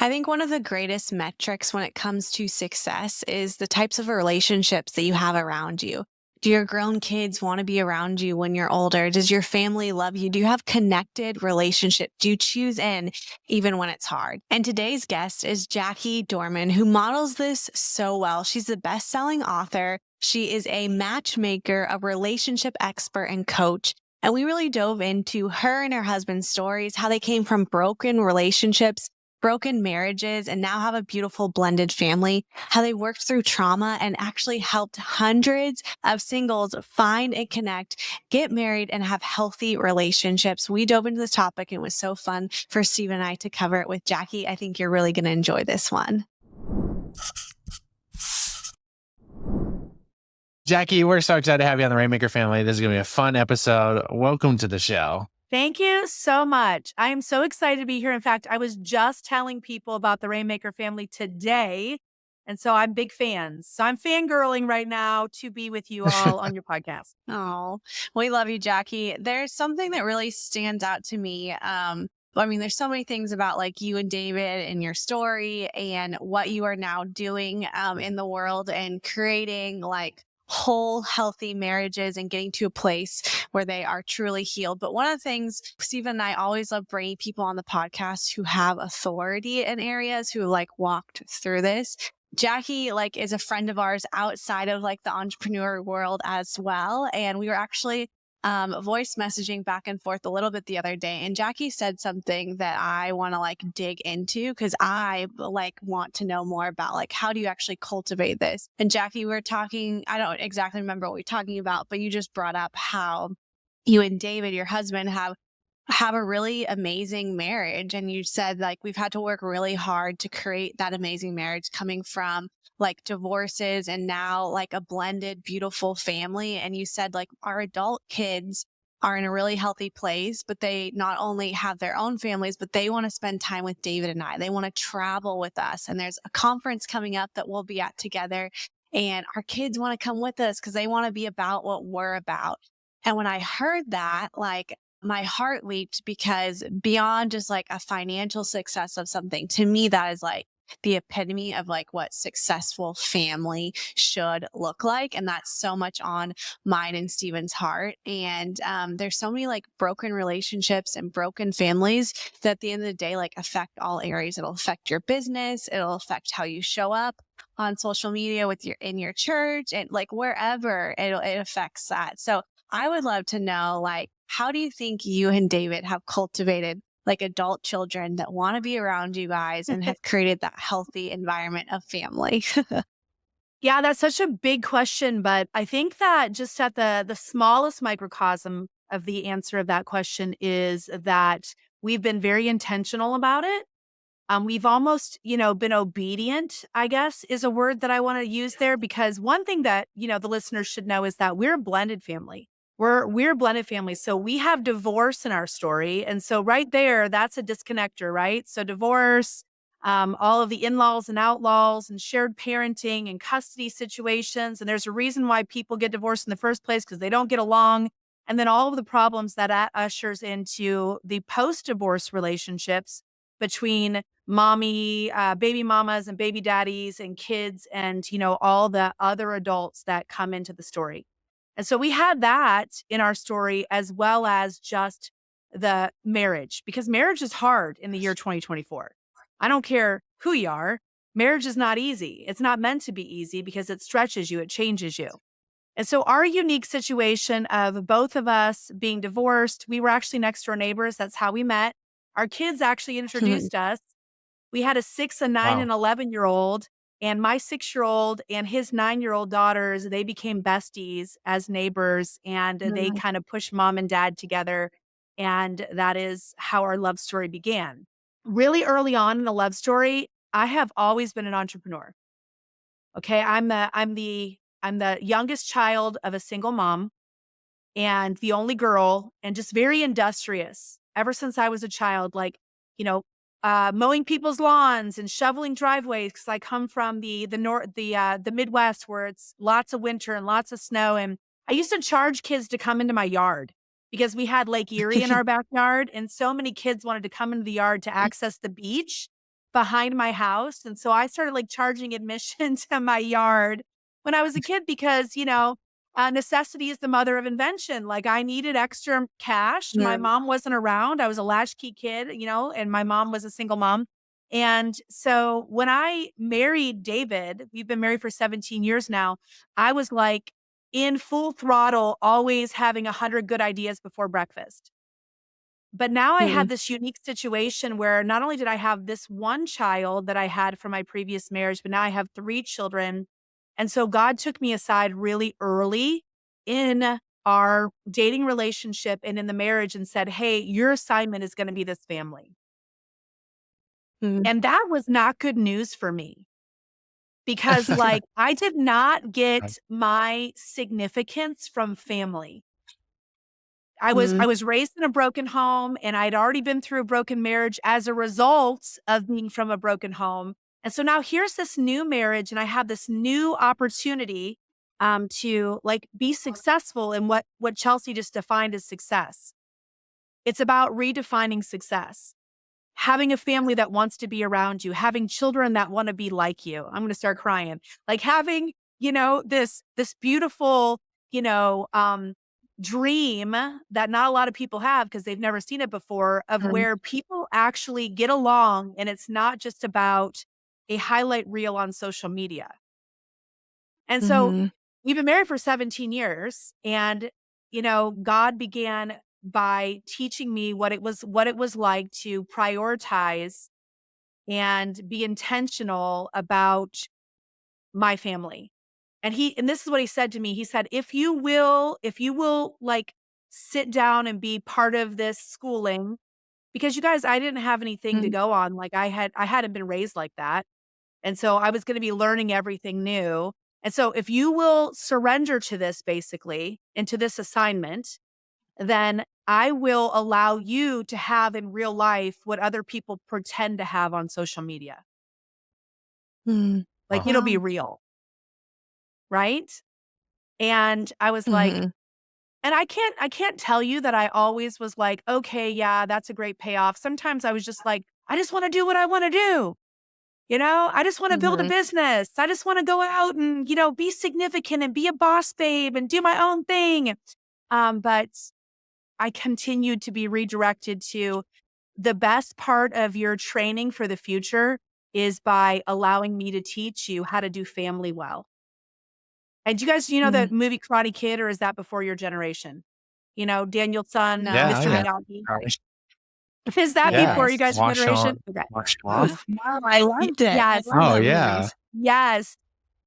I think one of the greatest metrics when it comes to success is the types of relationships that you have around you. Do your grown kids want to be around you when you're older? Does your family love you? Do you have connected relationships? Do you choose in even when it's hard? And today's guest is Jackie Dorman, who models this so well. She's a best-selling author. She is a matchmaker, a relationship expert, and coach. And we really dove into her and her husband's stories, how they came from broken relationships, broken marriages, and now have a beautiful blended family, how they worked through trauma and actually helped hundreds of singles find and connect, get married, and have healthy relationships. We dove into this topic. It was so fun for Steve and I to cover it with Jackie. I think you're really going to enjoy this one. Jackie, we're so excited to have you on the Rainmaker family. This is going to be a fun episode. Welcome to the show. Thank you so much. I am so excited to be here. In fact, I was just telling people about the Rainmaker family today. And so I'm big fans. So I'm fangirling right now to be with you all on your podcast. Oh, we love you, Jackie. There's something that really stands out to me. There's so many things about like you and David and your story and what you are now doing in the world and creating like whole healthy marriages and getting to a place where they are truly healed. But one of the things Stephen and I always love bringing people on the podcast who have authority in areas, who like walked through this. Jackie like is a friend of ours outside of like the entrepreneur world as well. And we were actually voice messaging back and forth a little bit the other day. And Jackie said something that I want to like dig into because I like want to know more about like, how do you actually cultivate this? And Jackie, we were talking, I don't exactly remember what we were talking about, but you just brought up how you and David, your husband, have a really amazing marriage. And you said like, we've had to work really hard to create that amazing marriage coming from like divorces and now like a blended, beautiful family. And you said like our adult kids are in a really healthy place, but they not only have their own families, but they want to spend time with David and I. They want to travel with us. And there's a conference coming up that we'll be at together. And our kids want to come with us because they want to be about what we're about. And when I heard that, like my heart leaped because beyond just like a financial success of something, to me, that is like the epitome of like what successful family should look like. And that's so much on mine and Steven's heart. And there's so many like broken relationships and broken families that at the end of the day, like affect all areas. It'll affect your business. It'll affect how you show up on social media with in your church and like wherever it affects that. So I would love to know, like, how do you think you and David have cultivated like adult children that want to be around you guys and have created that healthy environment of family? Yeah, that's such a big question. But I think that just at the smallest microcosm of the answer of that question is that we've been very intentional about it. We've almost, been obedient, I guess, is a word that I want to use there, because one thing that, the listeners should know is that we're a blended family. We're a blended family. So we have divorce in our story. And so right there, that's a disconnector, right? So divorce, all of the in-laws and outlaws and shared parenting and custody situations. And there's a reason why people get divorced in the first place, because they don't get along. And then all of the problems that ushers into the post-divorce relationships between baby mamas and baby daddies and kids and, all the other adults that come into the story. And so we had that in our story, as well as just the marriage, because marriage is hard in the year 2024. I don't care who you are. Marriage is not easy. It's not meant to be easy because it stretches you. It changes you. And so our unique situation of both of us being divorced, we were actually next door neighbors. That's how we met. Our kids actually introduced us. We had a 6, a 9, Wow. and 11-year-old, and my 6-year-old and his 9-year-old daughters, they became besties as neighbors, and they kind of pushed mom and dad together. And that is how our love story began. Really early on in the love story, I have always been an entrepreneur. Okay. I'm the youngest child of a single mom and the only girl, and just very industrious ever since I was a child, like, mowing people's lawns and shoveling driveways, because I come from the Midwest, where it's lots of winter and lots of snow. And I used to charge kids to come into my yard because we had Lake Erie in our backyard, and so many kids wanted to come into the yard to access the beach. behind my house. And so I started like charging admission to my yard when I was a kid because, necessity is the mother of invention. Like I needed extra cash. My Yeah. mom wasn't around. I was a latchkey kid, and my mom was a single mom. And so when I married David, we've been married for 17 years now. I was like in full throttle, always having 100 good ideas before breakfast. But now I Mm. had this unique situation where not only did I have this one child that I had from my previous marriage, but now I have 3 children. And so God took me aside really early in our dating relationship and in the marriage and said, "Hey, your assignment is going to be this family." Mm. And that was not good news for me because like I did not get my significance from family. I was Mm. I was raised in a broken home, and I'd already been through a broken marriage as a result of being from a broken home. And so now here's this new marriage, and I have this new opportunity to like be successful in what Chelsey just defined as success. It's about redefining success. Having a family that wants to be around you, having children that want to be like you. I'm going to start crying. Like having, this beautiful, you know, um dream that not a lot of people have because they've never seen it before of Mm. where people actually get along and it's not just about a highlight reel on social media. And so Mhm. we've been married for 17 years and God began by teaching me what it was like to prioritize and be intentional about my family. And this is what he said to me. He said, if you will like sit down and be part of this schooling, because you guys, I didn't have anything to Mm. go on. Like I hadn't been raised like that. And so I was going to be learning everything new. And so if you will surrender to this basically and to this assignment, then I will allow you to have in real life what other people pretend to have on social media. Mm. Like Wow. it'll be Wow. real, right? And I was like, Mhm. and I can't tell you that I always was like, okay, yeah, that's a great payoff. Sometimes I was just like, I just want to do what I want to do. I just want to build a Mhm. business. I just want to go out and, be significant and be a boss babe and do my own thing. But I continued to be redirected to the best part of your training for the future is by allowing me to teach you how to do family well. And you guys, the Mm. movie Karate Kid, or is that before your generation? Daniel's son, No, Yeah, oh Mr. yeah. I Miyagi. Gosh. Is that Yeah. before you yes. guys' Wash on, generation? Okay. wash off. No, I loved it. I Yes. love Oh those yeah. movies. Yes.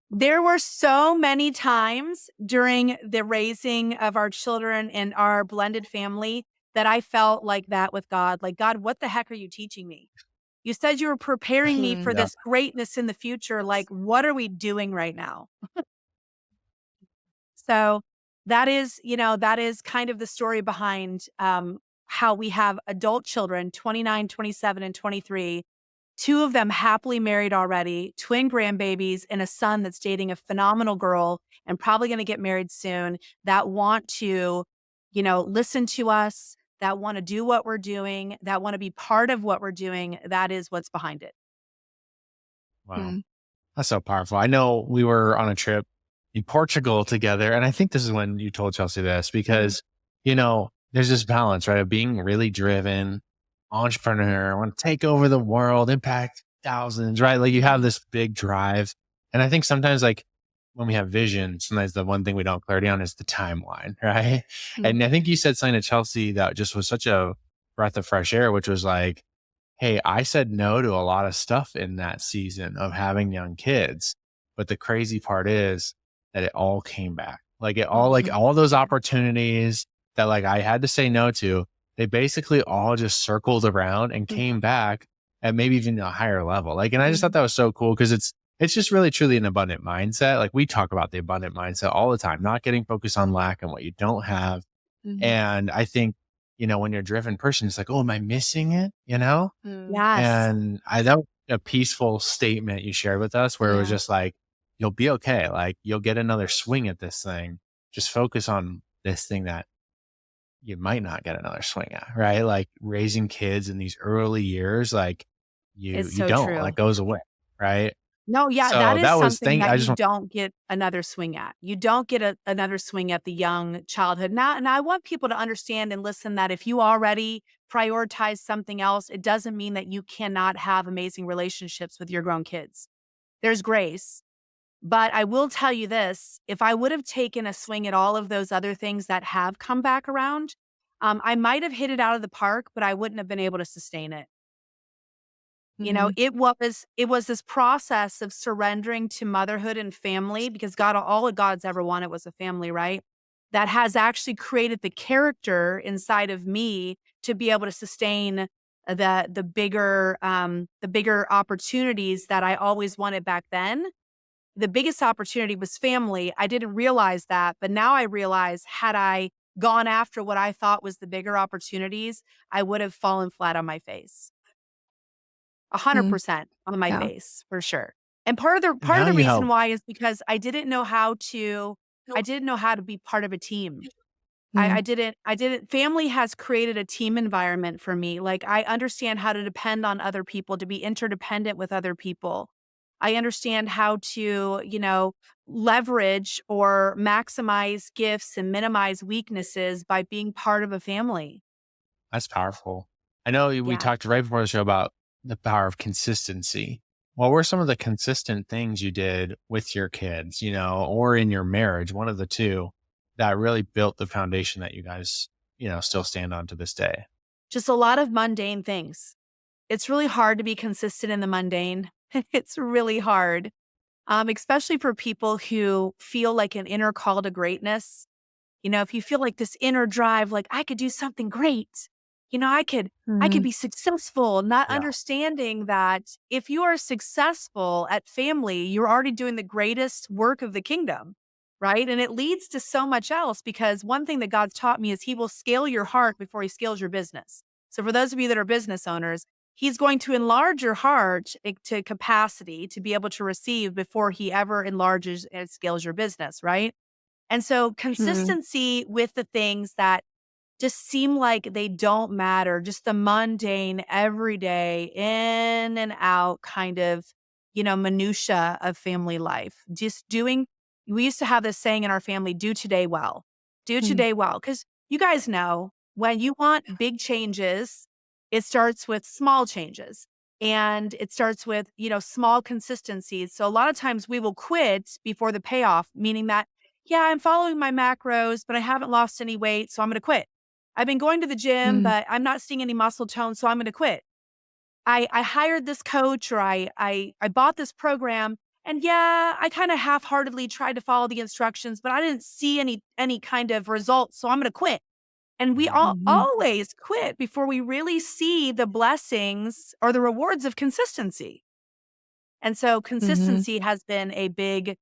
There were so many times during the raising of our children and our blended family that I felt like that with God. Like, God, what the heck are you teaching me? You said you were preparing me Mhm. for Yeah. this greatness in the future. Like, what are we doing right now? So that is kind of the story behind how we have adult children, 29, 27, and 23. 2 of them happily married already, twin grandbabies, and a son that's dating a phenomenal girl and probably going to get married soon that want to, listen to us, that want to do what we're doing, that want to be part of what we're doing. That is what's behind it. Wow. Mm. That's so powerful. I know we were on a trip in Portugal together, and I think this is when you told Chelsea this Mhm. because, there's this balance, right, of being really driven, entrepreneur, want to take over the world, impact thousands, right? Like you have this big drive. And I think sometimes, like, when we have vision, sometimes the one thing we don't have clarity on is the timeline, right? Mm. And I think you said something to Chelsea that just was such a breath of fresh air, which was like, hey, I said no to a lot of stuff in that season of having young kids. But the crazy part is that it all came back. Like Mhm. all those opportunities that like I had to say no to, they basically all just circled around and Mm. came back at maybe even a higher level. Like, and I just thought Mhm. that was so cool because it's just really truly an abundant mindset. Like we talk about the abundant mindset all the time, not getting focused on lack and what you don't have. Mhm. And I think, when you're a driven person, it's like, oh, am I missing it? Mm. Yes. And that was a peaceful statement you shared with us where it was Yeah. just like, you'll be okay. Like you'll get another swing at this thing. Just focus on this thing that you might not get another swing at, right? Like raising kids in these early years, like you It's you so don't, true. that goes away, right? No, yeah, that So is that was something thing that I you just want. don't get another swing at. You don't get another swing at the young childhood. Now, and I want people to understand and listen that if you already prioritize something else, it doesn't mean that you cannot have amazing relationships with your grown kids. There's grace. But I will tell you this, if I would have taken a swing at all of those other things that have come back around, I might have hit it out of the park, but I wouldn't have been able to sustain it. You know, Mhm. it was this process of surrendering to motherhood and family because God, all God's ever wanted was a family, right? That has actually created the character inside of me to be able to sustain the bigger opportunities that I always wanted back then. The biggest opportunity was family. I didn't realize that, but now I realize had I gone after what I thought was the bigger opportunities, I would have fallen flat on my face. Mm. 100% on my Yeah. face for sure. And part of the Now you reason help. why is because I didn't know how to be part of a team. I, Mm. I didn't I didn't family has created a team environment for me. Like I understand how to depend on other people, to be interdependent with other people. I understand how to, leverage or maximize gifts and minimize weaknesses by being part of a family. That's powerful. I know we Yeah. talked right before the show about the power of consistency. What were some of the consistent things you did with your kids, or in your marriage, one of the two, that really built the foundation that you guys, still stand on to this day? Just a lot of mundane things. It's really hard to be consistent in the mundane. It's really hard, especially for people who feel like an inner call to greatness. If you feel like this inner drive, like I could do something great, I could Mhm. be successful, not Yeah. understanding that if you are successful at family, you're already doing the greatest work of the kingdom, right? And it leads to so much else because one thing that God's taught me is he will scale your heart before he scales your business. So for those of you that are business owners, he's going to enlarge your heart to capacity to be able to receive before he ever enlarges and scales your business, right? And so Mhm. consistency with the things that just seem like they don't matter, just the mundane, everyday, in and out kind of, minutia of family life. Just doing, we used to have this saying in our family, do today well, do Mhm. today well. Cause you guys know when you want big changes, it starts with small changes and it starts with, small consistencies. So a lot of times we will quit before the payoff, meaning that, yeah, I'm following my macros, but I haven't lost any weight. So I'm going to quit. I've been going to the gym, Mhm. but I'm not seeing any muscle tone, so I'm gonna quit. I hired this coach or I bought this program and yeah, I kind of half-heartedly tried to follow the instructions, but I didn't see any kind of results, so I'm gonna quit. And we Mhm. all Mhm. always quit before we really see the blessings or the rewards of consistency. And so Mhm. consistency has been a big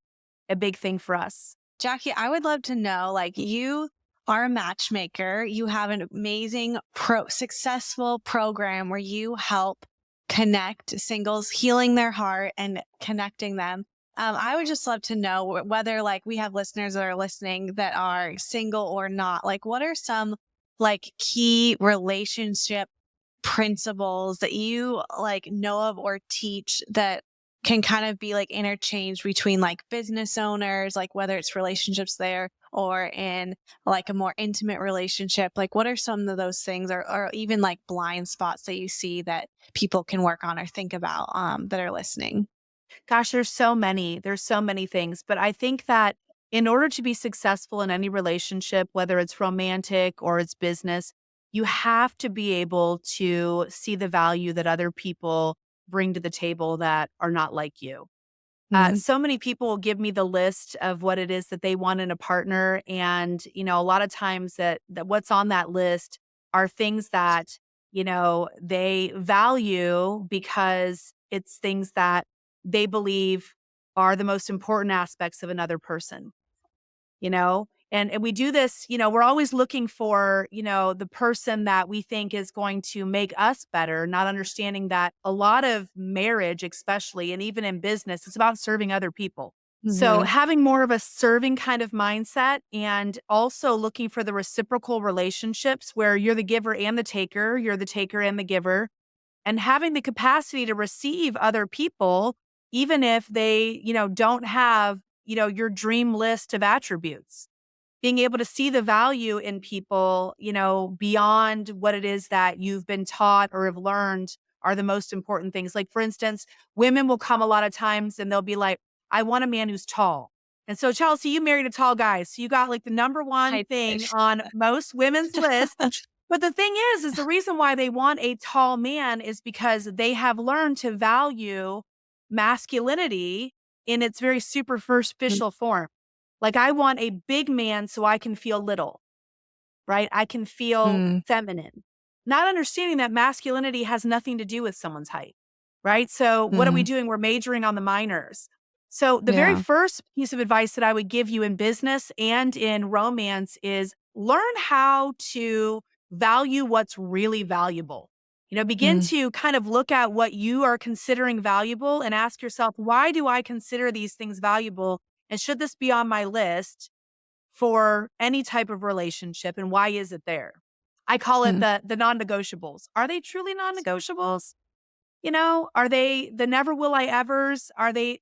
thing for us. Jackie, I would love to know, like, you are a matchmaker. You have an amazing successful program where you help connect singles, healing their heart and connecting them. I would just love to know whether like we have listeners that are listening that are single or not. Like, what are some like key relationship principles that you like know of or teach that can kind of be like interchanged between like business owners, like whether it's relationships there or in like a more intimate relationship? Like, what are some of those things or even like blind spots that you see that people can work on or think about that are listening? Gosh, there's so many things, but I think that in order to be successful in any relationship, whether it's romantic or it's business, you have to be able to see the value that other people bring to the table that are not like you. Mhm. So many people will give me the list of what it is that they want in a partner, and a lot of times that what's on that list are things that they value because it's things that they believe are the most important aspects of another person you know? And we do this, we're always looking for, the person that we think is going to make us better, not understanding that a lot of marriage, especially, and even in business, it's about serving other people. So Mhm. having more of a serving kind of mindset and also looking for the reciprocal relationships where you're the giver and the taker, you're the taker and the giver, and having the capacity to receive other people, even if they, don't have, your dream list of attributes. Being able to see the value in people, beyond what it is that you've been taught or have learned are the most important things. Like, for instance, women will come a lot of times and they'll be like, I want a man who's tall. And so, Chelsey, you married a tall guy. So you got like the number one I thing wish. on most women's list. But the thing is the reason why they want a tall man is because they have learned to value masculinity in its very superficial form. Like, I want a big man so I can feel little, right? I can feel Mm, feminine, not understanding that masculinity has nothing to do with someone's height, right? So what are we mm, doing? We're majoring on the minors. So the very yeah. first piece of advice that I would give you in business and in romance is learn how to value what's really valuable. Begin Mm, to kind of look at what you are considering valuable and ask yourself, why do I consider these things valuable? And should this be on my list for any type of relationship? And why is it there? I call it mm, the non-negotiables. Are they truly non-negotiables? Are they the never will I evers?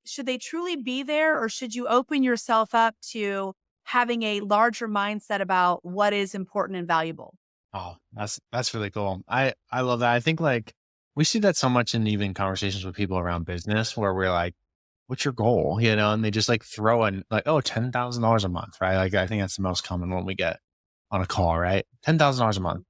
Should they truly be there, or should you open yourself up to having a larger mindset about what is important and valuable? Oh, that's really cool. I love that. I think like we see that so much in even conversations with people around business where we're like, "What's your goal?" And they just like throw in like, "Oh, $10,000 a month," right? Like I think that's the most common one we get on a call, right? $10,000 a month.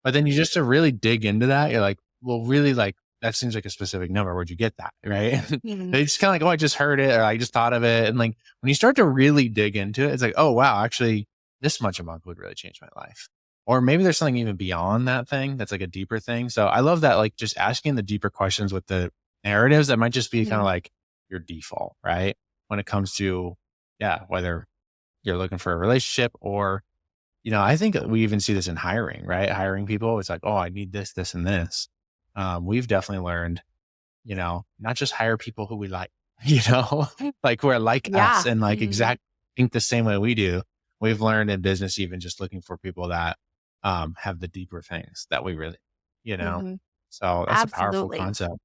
But then you just to really dig into that, you're like, "Well, really, like that seems like a specific number. Where'd you get that?" Right? Mhm. They just kind of like, "Oh, I just heard it, or I just thought of it," and like when you start to really dig into it, it's like, "Oh, wow, actually, this much a month would really change my life." Or maybe there's something even beyond that thing that's like a deeper thing. So I love that, like just asking the deeper questions with the narratives that might just be kind of Mhm. like your default, right? When it comes to, yeah, whether you're looking for a relationship or, I think we even see this in hiring, right? Hiring people, it's like, oh, I need this, this, and this. We've definitely learned, not just hire people who we like, like who are like us Yeah. and like mm, exact think the same way we do. We've learned in business, even just looking for people that have the deeper things that we really, you know. Mhm. So that's a powerful Absolutely. concept.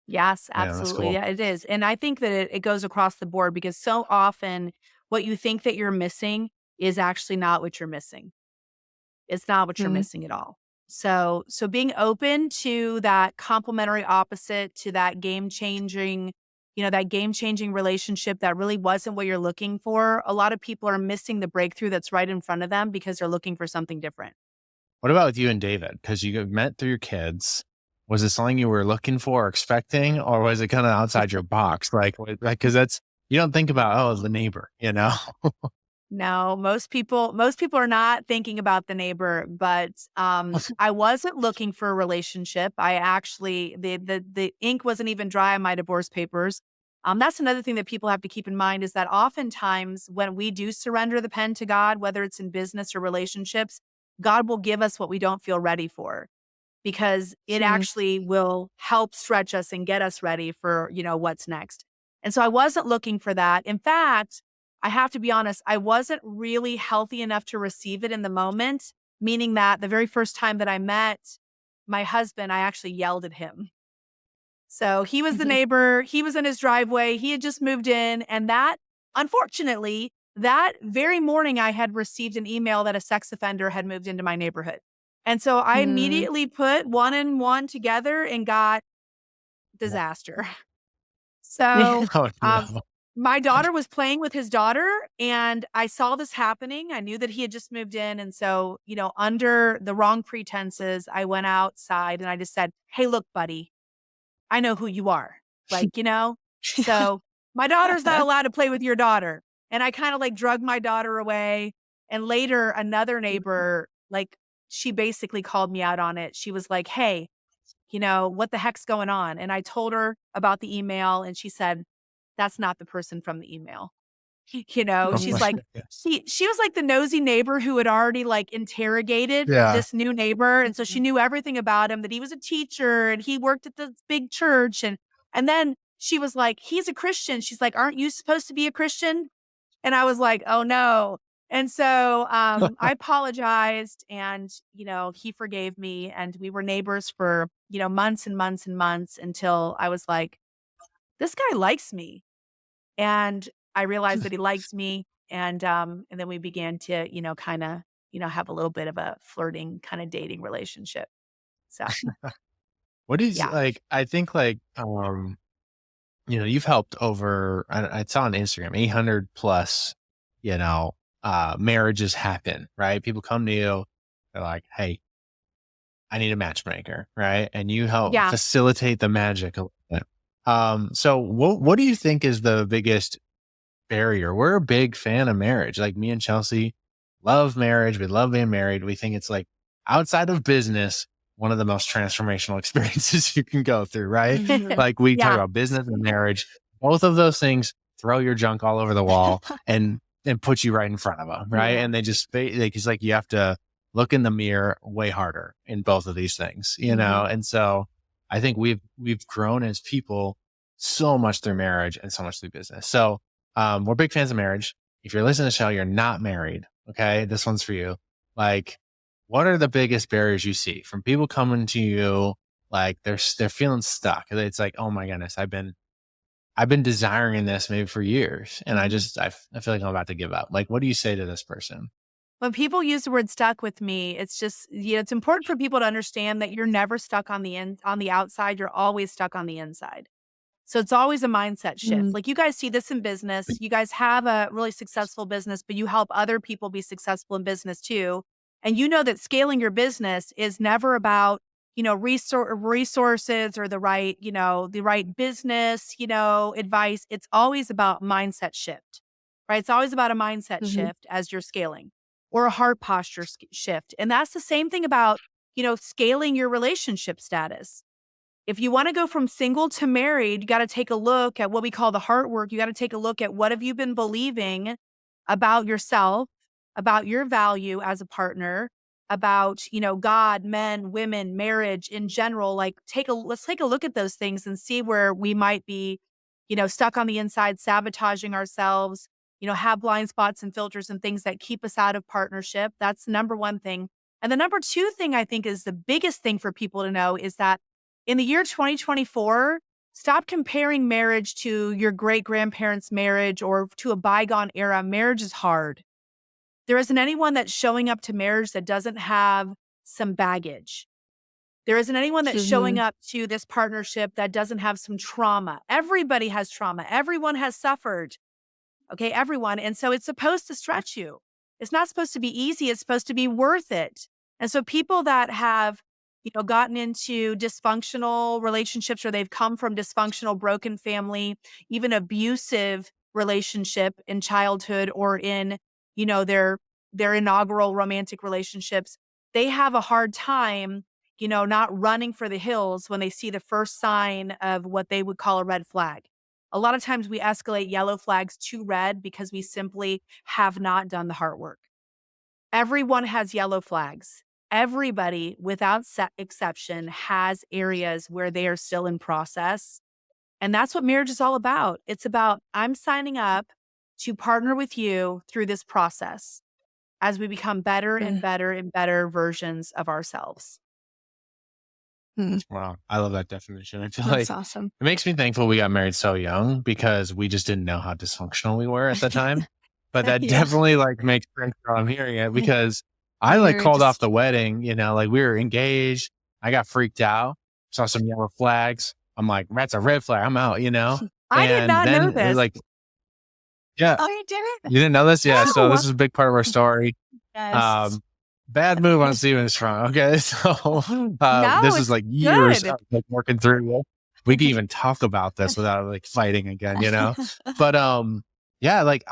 Yes, Yeah, that's absolutely. cool. Yeah, it is. And I think that it goes across the board because so often what you think that you're missing is actually not what you're missing. It's not what you're mm, missing at all. So being open to that complementary opposite, to that game changing relationship that really wasn't what you're looking for. A lot of people are missing the breakthrough that's right in front of them because they're looking for something different. What about with you and David? Because you met through your kids. Was it something you were looking for or expecting, or was it kind of outside your box? Because that's you don't think about the neighbor. No, most people are not thinking about the neighbor, but I wasn't looking for a relationship. I actually the ink wasn't even dry on my divorce papers. That's another thing that people have to keep in mind is that oftentimes when we do surrender the pen to God, whether it's in business or relationships, God will give us what we don't feel ready for because it mm, actually will help stretch us and get us ready for, what's next. And so I wasn't looking for that. In fact, I have to be honest, I wasn't really healthy enough to receive it in the moment, meaning that the very first time that I met my husband, I actually yelled at him. So he was the mhm, neighbor, he was in his driveway, he had just moved in. And unfortunately, that very morning, I had received an email that a sex offender had moved into my neighborhood. And so I mm, immediately put one and one together and got Wha- disaster. So, oh um, no. my daughter was playing with his daughter, and I saw this happening. I knew that he had just moved in. And so, under the wrong pretenses, I went outside and I just said, "Hey, look, buddy, I know who you are." Like, so my daughter's not allowed to play with your daughter. And I kind of like drug my daughter away. And later, another neighbor, like, she basically called me out on it. She was like, "Hey, what the heck's going on?" And I told her about the email and she said, "That's not the person from the email." Oh She's my mm, like, goodness. she was like the nosy neighbor who had already like interrogated Yeah. this new neighbor. And so she mhm, knew everything about him, that he was a teacher and he worked at this big church. And then she was like, "He's a Christian." She's like, "Aren't you supposed to be a Christian?" And I was like, "Oh no." And so I apologized and, he forgave me. And we were neighbors for, months and months and months until I was like, this guy likes me. And I realized that he liked me. And then we began to, kind of, have a little bit of a flirting kind of dating relationship. So, What is yeah. like, I think like, you've helped over, I saw on Instagram, 800 plus, marriages happen, right? People come to you, they're like, hey, I need a matchmaker, right? And you help Yeah. facilitate the magic a little bit. So what do you think is the biggest barrier? We're a big fan of marriage. Like me and Chelsey love marriage. We love being married. We think it's like outside of business, one of the most transformational experiences you can go through, right? Mhm. Like we talk Yeah. about business and marriage. Both of those things throw your junk all over the wall and put you right in front of them, right? Yeah. And they just it's like you have to look in the mirror way harder in both of these things, Mhm. And so I think we've grown as people so much through marriage and so much through business. So we're big fans of marriage. If you're listening to the show, you're not married. Okay. This one's for you. Like, what are the biggest barriers you see from people coming to you? Like they're feeling stuck. It's like, oh my goodness, I've been desiring this maybe for years. And I feel like I'm about to give up. Like, what do you say to this person? When people use the word stuck with me, it's just, it's important for people to understand that you're never stuck on the outside. You're always stuck on the inside. So it's always a mindset shift. Mm. Like you guys see this in business. You guys have a really successful business, but you help other people be successful in business too. And you know that scaling your business is never about, resources or the right business, advice. It's always about mindset shift, right? It's always about a mindset Mhm. shift as you're scaling or a heart posture shift. And that's the same thing about, scaling your relationship status. If you want to go from single to married, you got to take a look at what we call the heart work. You got to take a look at what have you been believing about yourself, about your value as a partner, about, God, men, women, marriage in general. Like let's take a look at those things and see where we might be, stuck on the inside, sabotaging ourselves, have blind spots and filters and things that keep us out of partnership. That's the number one thing. And the number two thing I think is the biggest thing for people to know is that in the year 2024, stop comparing marriage to your great grandparents' marriage or to a bygone era. Marriage is hard. There isn't anyone that's showing up to marriage that doesn't have some baggage. There isn't anyone that's showing Mhm. up to this partnership that doesn't have some trauma. Everybody has trauma. Everyone has suffered. Okay, everyone. And so it's supposed to stretch you. It's not supposed to be easy. It's supposed to be worth it. And so people that have, gotten into dysfunctional relationships or they've come from dysfunctional, broken family, even abusive relationship in childhood or in, their inaugural romantic relationships, they have a hard time, not running for the hills when they see the first sign of what they would call a red flag. A lot of times we escalate yellow flags to red because we simply have not done the hard work. Everyone has yellow flags. Everybody, without exception, has areas where they are still in process. And that's what marriage is all about. It's about, I'm signing up to partner with you through this process as we become better and Mm. better and better versions of ourselves. Mm. Wow. I love that definition. I feel That's like awesome. it makes me thankful we got married so young because we just didn't know how dysfunctional we were at the time. But that Yeah. definitely like makes sense how I'm hearing it because I We like were called off just the wedding, like we were engaged. I got freaked out, saw some yellow flags. I'm like, that's a red flag. I'm out. I did And not know then this. like, yeah, Oh, you did it? you didn't know this? Yeah. So No. this is a big part of our story. Yes. Um, Bad move on Steven's front. Okay. So No, this is it's like years good. of like working through. We can even talk about this without like fighting again. But yeah, like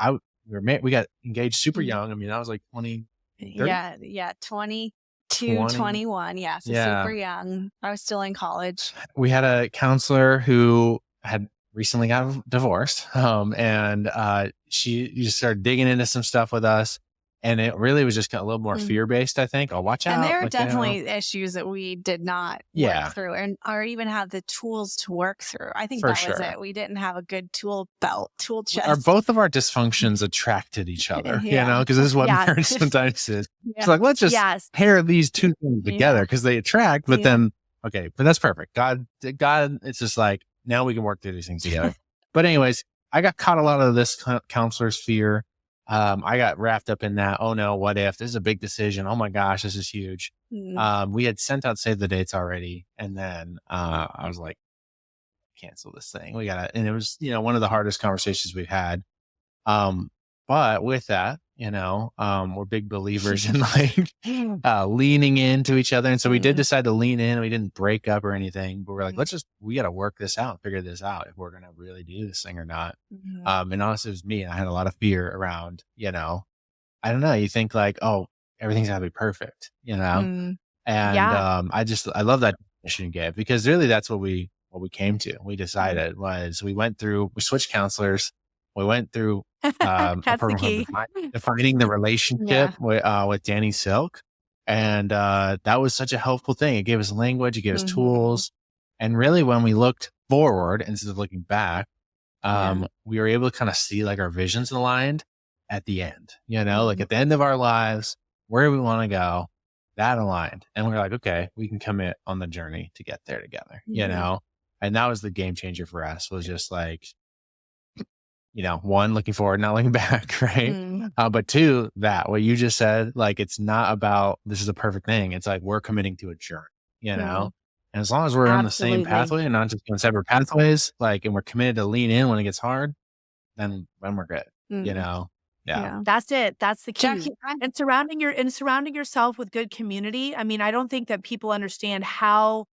we got engaged super Mm. young. I mean, I was like 23, Yeah, 22, 20. 21. Yeah, so super Yeah. young. I was still in college. We had a counselor who had recently got divorced. And she just started digging into some stuff with us. And it really was just a little more Mm. fear-based, I think. Oh, watch And out. there are Like, definitely issues that we did not work yeah, through or even have the tools to work through. I think for that was sure. it. We didn't have a good tool belt, tool Are chest. both of our dysfunctions attracted each other, Yeah. because this is what Yeah. marriage sometimes is. It's Yeah. like, let's just Yes. pair these two things together Yeah. because they attract, but Yeah. then, okay, but that's perfect. God, it's just like, now we can work through these things together. But anyways, I got caught a lot of this counselor's fear. I got wrapped up in that. Oh no, what if? This is a big decision. Oh my gosh, this is huge. Mm. We had sent out save the dates already. And then I was like, cancel this thing. And it was, one of the hardest conversations we've had. But with that, we're big believers in like leaning into each other. And so we did Mm. decide to lean in. We didn't break up or anything, but we're like, Mm. we got to work this out, figure this out if we're going to really do this thing or not. Mhm. And honestly, it was me. And I had a lot of fear around, I don't know. You think like, oh, everything's gotta be perfect, Mm. And Yeah. I love that definition you gave because really that's what we came to. We Mm. decided was we switched counselors. We went through a That's the program called key. defining the relationship Yeah. with Danny Silk. And that was such a helpful thing. It gave us language, it gave us Mhm. tools. And really when we looked forward instead of looking back, Yeah. we were able to kind of see like our visions aligned at the end, like Mhm. at the end of our lives, where do we want to go? That aligned. And we're like, okay, we can commit on the journey to get there together, Mhm. And that was the game changer for us was just like, one, looking forward, not looking back. Right. Mm. But two, what you just said, like, it's not about this is a perfect thing. It's like, we're committing to a journey, Mm. and as long as we're on the same Absolutely. pathway and not just on separate pathways, like, and we're committed to lean in when it gets hard, then we're good, Mm. Yeah. Yeah. That's it. That's the Jackie, key. And surrounding yourself with good community. I mean, I don't think that people understand how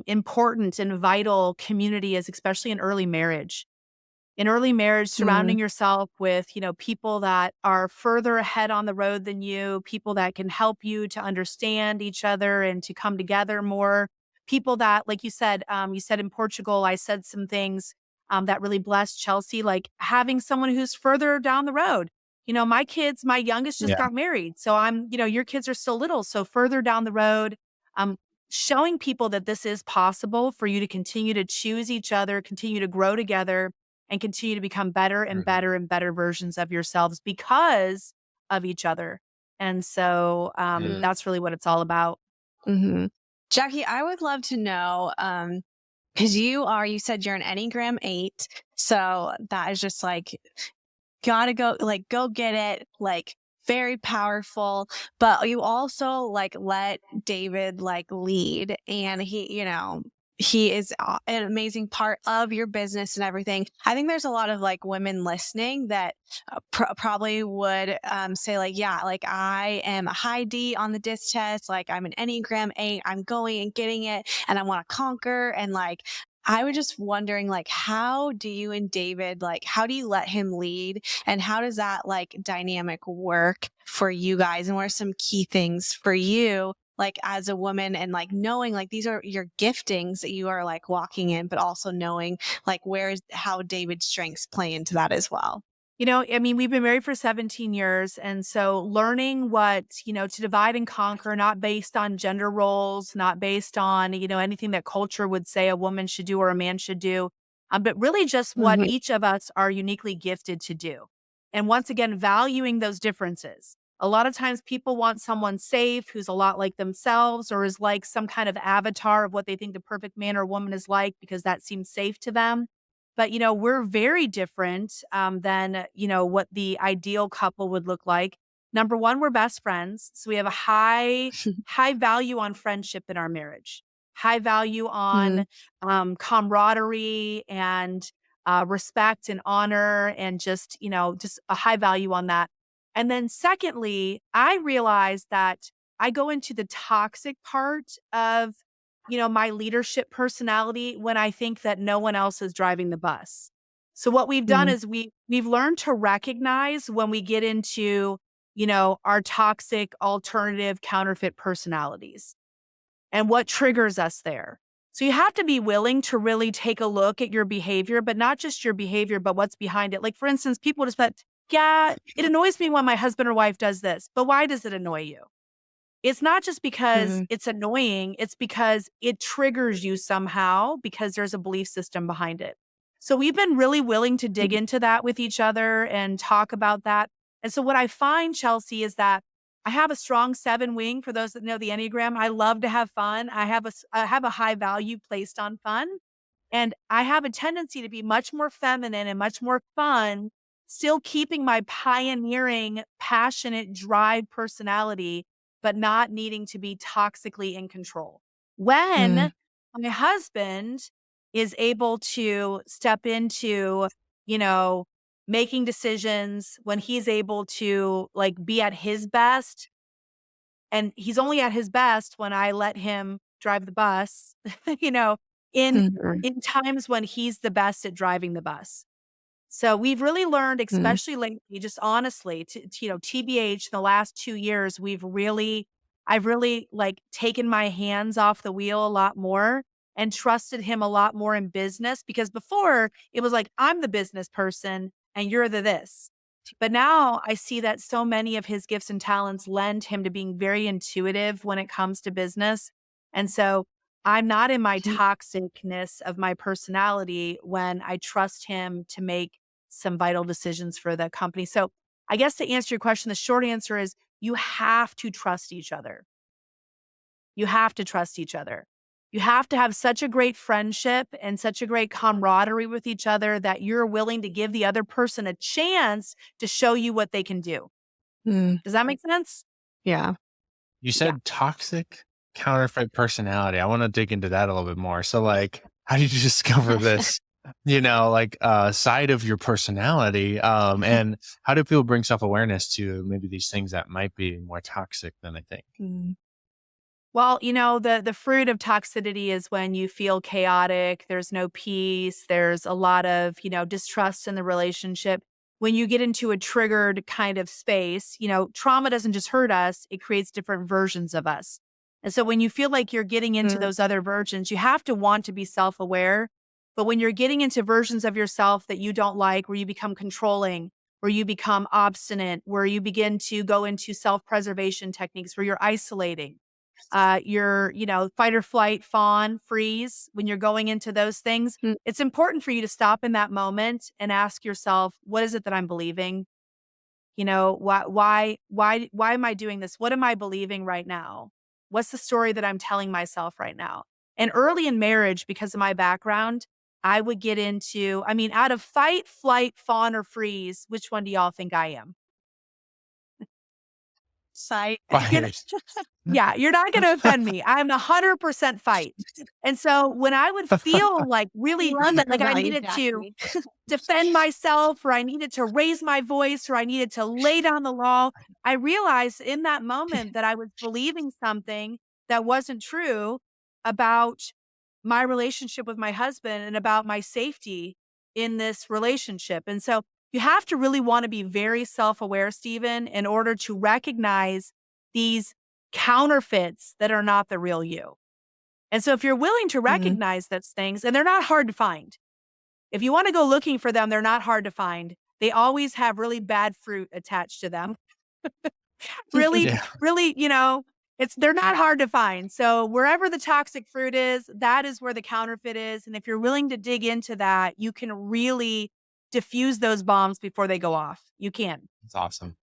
important and vital community is, especially in early marriage. In early marriage, Mm. surrounding yourself with, people that are further ahead on the road than you, people that can help you to understand each other and to come together more. People that, like you said in Portugal, I said some things that really blessed Chelsey, like having someone who's further down the road. My youngest just Yeah. got married. So your kids are still little. So further down the road, um, showing people that this is possible for you to continue to choose each other, continue to grow together and continue to become better and Mhm. better and better versions of yourselves because of each other. And so Mm. that's really what it's all about. Mhm. Jackie, I would love to know, because you said you're an Enneagram 8, so that is just like gotta go, like, go get it, like, very powerful, but you also, like, let David, like, lead, and he is an amazing part of your business and everything. I think there's a lot of, like, women listening that probably would say, like, yeah, like, I am a high D on the DISC test, like, I'm an Enneagram 8, I'm going and getting it, and I want to conquer, and, like, I was just wondering, like, how do you and David, like, how do you let him lead? And how does that, like, dynamic work for you guys? And what are some key things for you, like, as a woman and, like, knowing, like, these are your giftings that you are, like, walking in, but also knowing, like, how David's strengths play into that as well? I mean, we've been married for 17 years. And so learning to divide and conquer, not based on gender roles, not based on, anything that culture would say a woman should do or a man should do, but really just what Mhm. each of us are uniquely gifted to do. And once again, valuing those differences. A lot of times people want someone safe who's a lot like themselves or is like some kind of avatar of what they think the perfect man or woman is like because that seems safe to them. But, we're very different than, what the ideal couple would look like. Number one, we're best friends. So we have a high value on friendship in our marriage, high value Mm. on camaraderie and respect and honor and just a high value on that. And then secondly, I realized that I go into the toxic part of my leadership personality when I think that no one else is driving the bus. So what we've done Mm. is we've learned to recognize when we get into, our toxic alternative counterfeit personalities and what triggers us there. So you have to be willing to really take a look at your behavior, but not just your behavior, but what's behind it. Like for instance, people just yeah, it annoys me when my husband or wife does this, but why does it annoy you? It's not just because Mm, it's annoying, it's because it triggers you somehow because there's a belief system behind it. So we've been really willing to dig mm, into that with each other and talk about that. And so what I find, Chelsey, is that I have a strong 7 wing. For those that know the Enneagram, I love to have fun. I have a high value placed on fun. And I have a tendency to be much more feminine and much more fun, still keeping my pioneering, passionate drive personality, but not needing to be toxically in control. mm, When my husband is able to step into, you know, making decisions, when he's able to like be at his best, and he's only at his best when I let him drive the bus, you know, in mhm, in times when he's the best at driving the bus. So we've really learned, mm, especially lately, just honestly, TBH, the last 2 years, I've really like taken my hands off the wheel a lot more and trusted him a lot more in business because before it was like, I'm the business person and you're the this. But now I see that so many of his gifts and talents lend him to being very intuitive when it comes to business. And so I'm not in my mm, toxicness of my personality when I trust him to make some vital decisions for the company. So I guess to answer your question, the short answer is you have to trust each other. You have to trust each other. You have to have such a great friendship and such a great camaraderie with each other that you're willing to give the other person a chance to show you what they can do. mm. Does that make sense? Yeah. You Yeah. said toxic counterfeit personality. I want to dig into that a little bit more. So like, how did you discover this, side of your personality? And how do people bring self-awareness to maybe these things that might be more toxic than I think? Mm. Well, the fruit of toxicity is when you feel chaotic, there's no peace, there's a lot of, distrust in the relationship. When you get into a triggered kind of space, trauma doesn't just hurt us, it creates different versions of us. And so when you feel like you're getting into Mm, those other versions, you have to want to be self-aware. But when you're getting into versions of yourself that you don't like, where you become controlling, where you become obstinate, where you begin to go into self-preservation techniques, where you're isolating, your, fight or flight, fawn, freeze, when you're going into those things, mm, it's important for you to stop in that moment and ask yourself, what is it that I'm believing? Why am I doing this? What am I believing right now? What's the story that I'm telling myself right now? And early in marriage, because of my background, I would get into, out of fight, flight, fawn, or freeze, which one do y'all think I am? Sight. You're not, Right. yeah, you're not going to offend me. I'm 100% fight. And so when I would feel like I really love that like I about you, needed to Jackie. defend myself or I needed to raise my voice or I needed to lay down the law, I realized in that moment that I was believing something that wasn't true about my relationship with my husband and about my safety in this relationship. And so you have to really want to be very self-aware, Stephen, in order to recognize these counterfeits that are not the real you. And so if you're willing to Mm, recognize those things, and they're not hard to find. If you want to go looking for them, they're not hard to find. They always have really bad fruit attached to them. Really, Yeah. really, they're not hard to find. So wherever the toxic fruit is, that is where the counterfeit is. And if you're willing to dig into that, you can really diffuse those bombs before they go off. You can. It's awesome.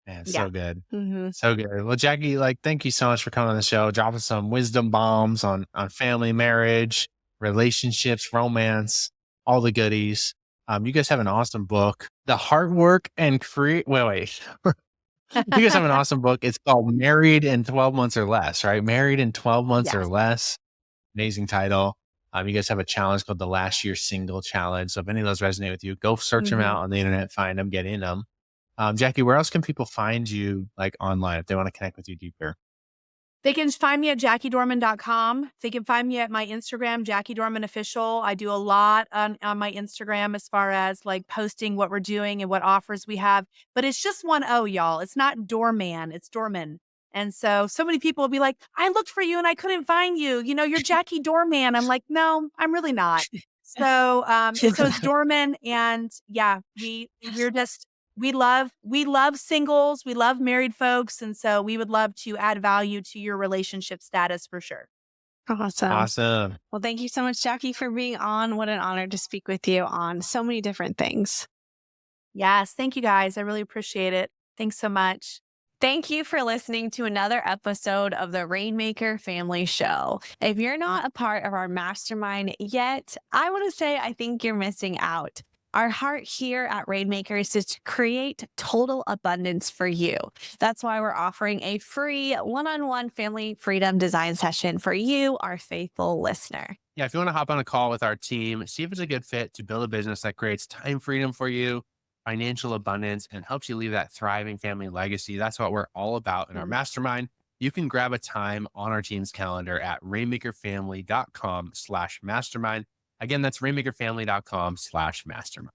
Man, Yeah. so good. mhm, So good. Well, Jackie, thank you so much for coming on the show, dropping some wisdom bombs on family, marriage, relationships, romance, all the goodies. You guys have an awesome book, The Hard Work and Create. Wait. You guys have an awesome book. It's called Married in 12 Months or Less, right? Married in 12 Months or Yes. Less. Amazing title. You guys have a challenge called the Last Year Single Challenge. So if any of those resonate with you, go search them mhm. out on the internet, find them, get in them. Jackie, where else can people find you online if they want to connect with you deeper? They can find me at jackiedorman.com. They can find me at my Instagram, Jackie Dorman Official. I do a lot on my Instagram as far as like posting what we're doing and what offers we have. But it's just one O, y'all. It's not Doorman, it's Dorman. And so many people will be like, I looked for you and I couldn't find you. You're Jackie Dorman. I'm like, no, I'm really not. So it's Dorman. And yeah, we're just we love singles, we love married folks, and so we would love to add value to your relationship status for sure. Awesome. Awesome. Well, thank you so much, Jackie, for being on. What an honor to speak with you on so many different things. Yes, thank you guys. I really appreciate it. Thanks so much. Thank you for listening to another episode of the Rainmaker Family Show. If you're not a part of our mastermind yet, I want to say I think you're missing out. Our heart here at Rainmakers is to create total abundance for you. That's why we're offering a free one-on-one family freedom design session for you, our faithful listener. Yeah, if you want to hop on a call with our team, see if it's a good fit to build a business that creates time freedom for you, financial abundance, and helps you leave that thriving family legacy. That's what we're all about in our mastermind. You can grab a time on our team's calendar at rainmakerfamily.com/mastermind. Again, that's rainmakerfamily.com/mastermind.